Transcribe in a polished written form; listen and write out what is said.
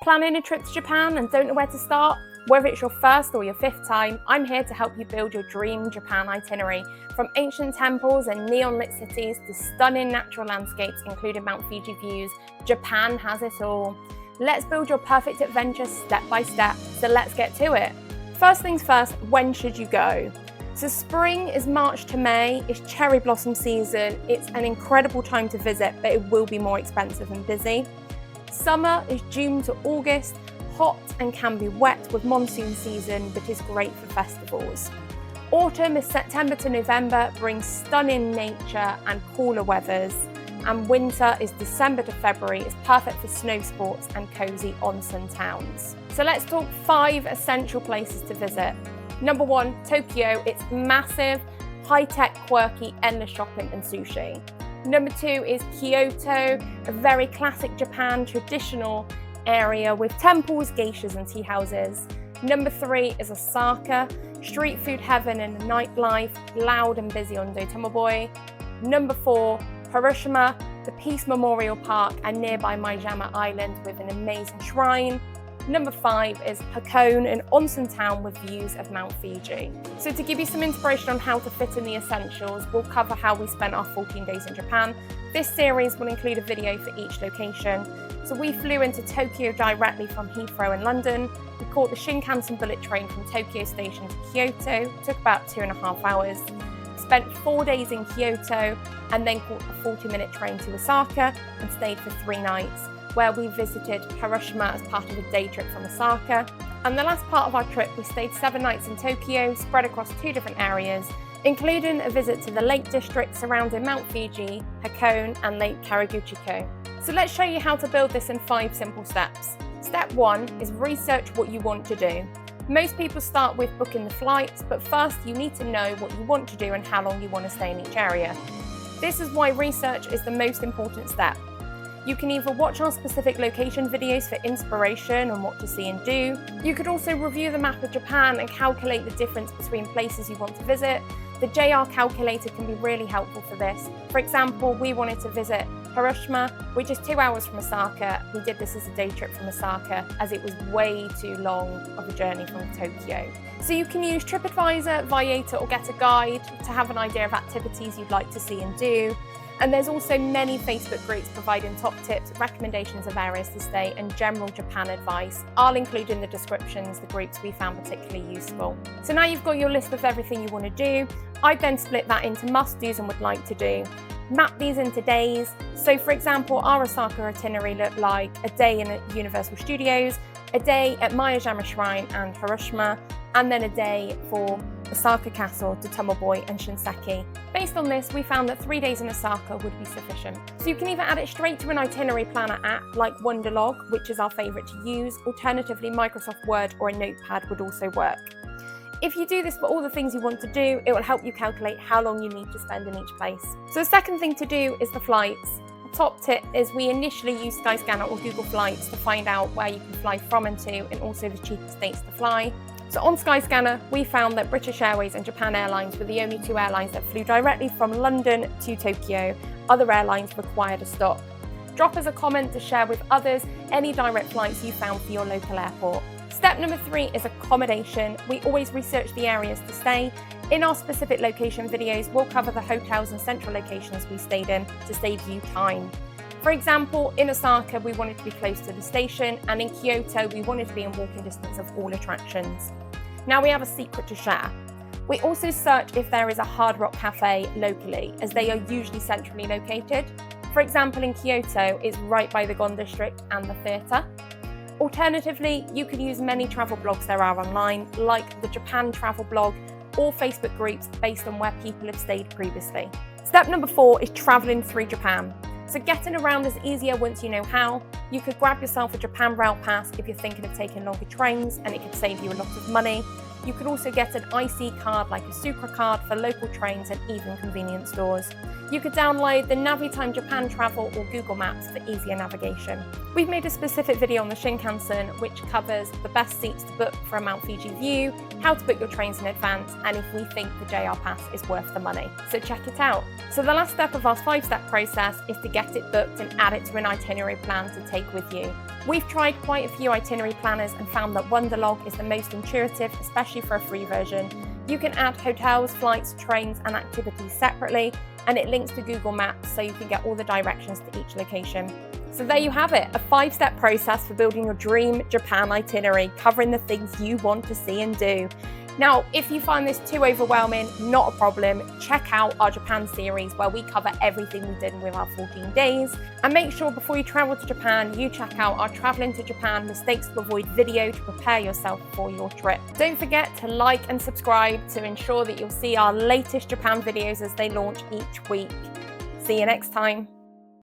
Planning a trip to Japan and don't know where to start? Whether it's your first or your fifth time, I'm here to help you build your dream Japan itinerary. From ancient temples and neon-lit cities to stunning natural landscapes, including Mount Fuji views, Japan has it all. Let's build your perfect adventure step by step, so let's get to it. First things first, when should you go? So spring is March to May, it's cherry blossom season, it's an incredible time to visit, but it will be more expensive and busy. Summer is June to August, hot and can be wet with monsoon season, but is great for festivals. Autumn is September to November, brings stunning nature and cooler weathers. And winter is December to February, it's perfect for snow sports and cozy onsen towns. So let's talk 5 essential places to visit. Number 1, Tokyo. It's massive, high-tech, quirky, endless shopping and sushi. Number 2 is Kyoto, a very classic Japan traditional area with temples, geishas and tea houses. Number 3 is Osaka, street food heaven and nightlife, loud and busy on Dotomoboy. Number 4, Hiroshima, the Peace Memorial Park and nearby Maijama Island with an amazing shrine. Number 5 is Hakone, an onsen town with views of Mount Fuji. So to give you some inspiration on how to fit in the essentials, we'll cover how we spent our 14 days in Japan. This series will include a video for each location. So we flew into Tokyo directly from Heathrow in London. We caught the Shinkansen bullet train from Tokyo Station to Kyoto, took about 2.5 hours. Spent 4 days in Kyoto and then caught a 40-minute train to Osaka and stayed for 3 nights, where we visited Hiroshima as part of a day trip from Osaka. And the last part of our trip, we stayed 7 nights in Tokyo, spread across 2 different areas, including a visit to the Lake District surrounding Mount Fuji, Hakone and Lake Karaguchiko. So let's show you how to build this in 5 simple steps. Step 1 is research what you want to do. Most people start with booking the flights, but first you need to know what you want to do and how long you want to stay in each area. This is why research is the most important step. You can either watch our specific location videos for inspiration on what to see and do. You could also review the map of Japan and calculate the difference between places you want to visit. The JR calculator can be really helpful for this. For example, we wanted to visit Hiroshima, which is 2 hours from Osaka. We did this as a day trip from Osaka as it was way too long of a journey from Tokyo. So you can use TripAdvisor, Viator or Get a Guide to have an idea of activities you'd like to see and do. And there's also many Facebook groups providing top tips, recommendations of areas to stay and general Japan advice. I'll include in the descriptions the groups we found particularly useful. So now you've got your list of everything you want to do. I'd then split that into must-dos and would like to do. Map these into days. So for example, our Osaka itinerary looked like a day in Universal Studios, a day at Maijama Shrine and Hiroshima, and then a day for Osaka Castle, Dotomoboy and Shinseki. Based on this, we found that 3 days in Osaka would be sufficient. So you can either add it straight to an itinerary planner app like Wonderlog, which is our favourite to use. Alternatively, Microsoft Word or a notepad would also work. If you do this for all the things you want to do, it will help you calculate how long you need to spend in each place. So the second thing to do is the flights. A top tip is we initially use Skyscanner or Google Flights to find out where you can fly from and to, and also the cheapest dates to fly. So on Skyscanner, we found that British Airways and Japan Airlines were the only 2 airlines that flew directly from London to Tokyo. Other airlines required a stop. Drop us a comment to share with others any direct flights you found for your local airport. Step number 3 is accommodation. We always research the areas to stay. In our specific location videos, we'll cover the hotels and central locations we stayed in to save you time. For example, in Osaka, we wanted to be close to the station, and in Kyoto, we wanted to be in walking distance of all attractions. Now we have a secret to share. We also search if there is a Hard Rock cafe locally, as they are usually centrally located. For example, in Kyoto, it's right by the Gon District and the theatre. Alternatively, you can use many travel blogs there are online, like the Japan Travel blog or Facebook groups based on where people have stayed previously. Step number 4 is traveling through Japan. So getting around is easier once you know how. You could grab yourself a Japan Rail Pass if you're thinking of taking longer trains, and it could save you a lot of money. You could also get an IC card like a Sucre card for local trains and even convenience stores. You could download the Navitime Japan Travel or Google Maps for easier navigation. We've made a specific video on the Shinkansen which covers the best seats to book for a Mount Fuji view, how to book your trains in advance, and if we think the JR Pass is worth the money. So check it out. So the last step of our 5-step process is to get it booked and add it to an itinerary plan to take with you. We've tried quite a few itinerary planners and found that Wonderlog is the most intuitive, especially for a free version. You can add hotels, flights, trains and activities separately, and it links to Google Maps so you can get all the directions to each location. So there you have it, a 5-step process for building your dream Japan itinerary, covering the things you want to see and do. Now, if you find this too overwhelming, not a problem. Check out our Japan series where we cover everything we did with our 14 days. And make sure before you travel to Japan, you check out our Traveling to Japan Mistakes to Avoid video to prepare yourself for your trip. Don't forget to like and subscribe to ensure that you'll see our latest Japan videos as they launch each week. See you next time.